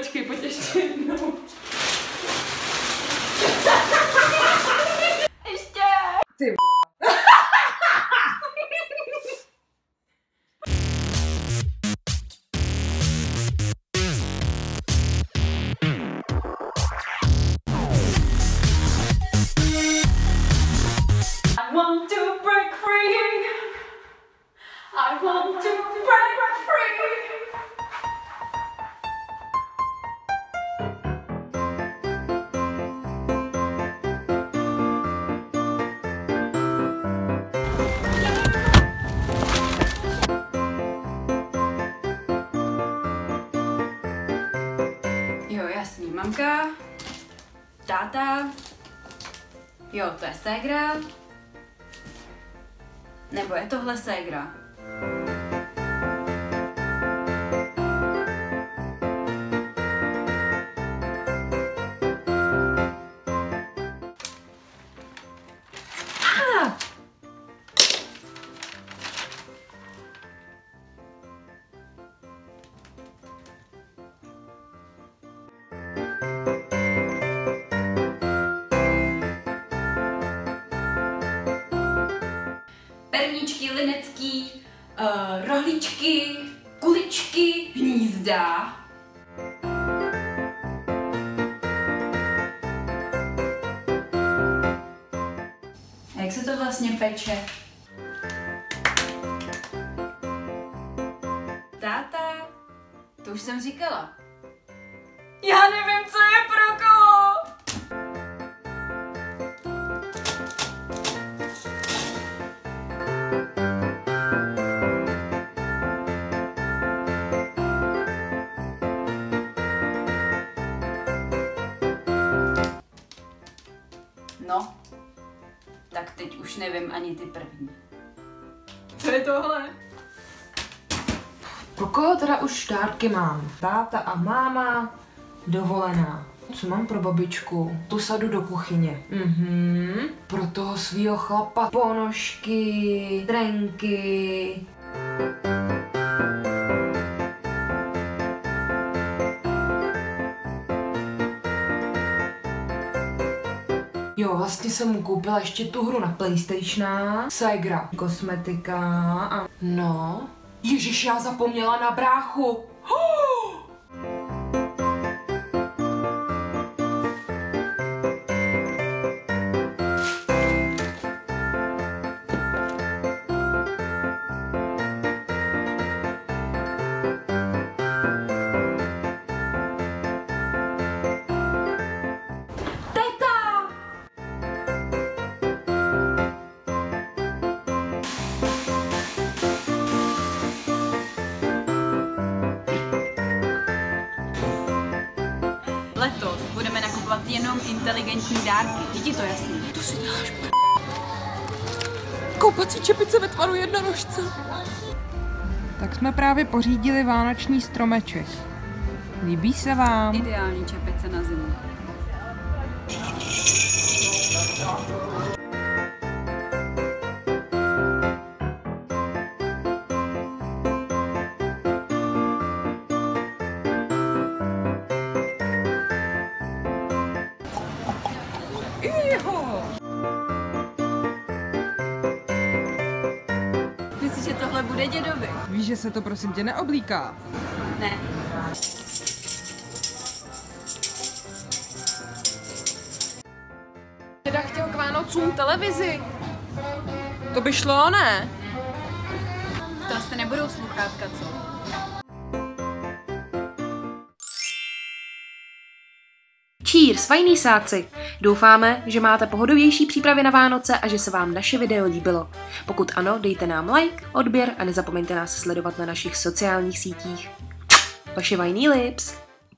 počkej, pojď ještě jednou. Ještě! Ty I want to break free. I want to break free. Jo, jasný, mamka, táta, jo, to je ségra, nebo je tohle ségra? Perníčky, linecký, rohlíčky, kuličky, hnízda. A jak se to vlastně peče? Táta, to už jsem říkala. Já nevím, co je pro koho! No, tak teď už nevím ani ty první. Co je tohle? pro koho teda už dárky mám? Táta a máma, dovolená. Co mám pro babičku? Tu sadu do kuchyně. Pro toho svýho chlapa ponožky, trenky. Jo, vlastně jsem mu koupila ještě tu hru na PlayStationa. Ségra, kosmetika a... No... Ježiš, já zapomněla na bráchu. Letos budeme nakupovat jenom inteligentní dárky. Je ti to jasný? To si děláš koupací čepice ve tvaru jednorožce. Tak jsme právě pořídili vánoční stromeček. Líbí se vám? Ideální čepice na zimu. Myslíš, že tohle bude dědovi? Víš, že se to prosím tě neoblíká? Ne. Děda chtěl k Vánocům televizi. To by šlo, ne? To asi nebudou sluchátka, co? Cheers, fajnísáci! Doufáme, že máte pohodovější přípravy na Vánoce a že se vám naše video líbilo. Pokud ano, dejte nám like, odběr a nezapomeňte nás sledovat na našich sociálních sítích. Vaše Vajný Lips!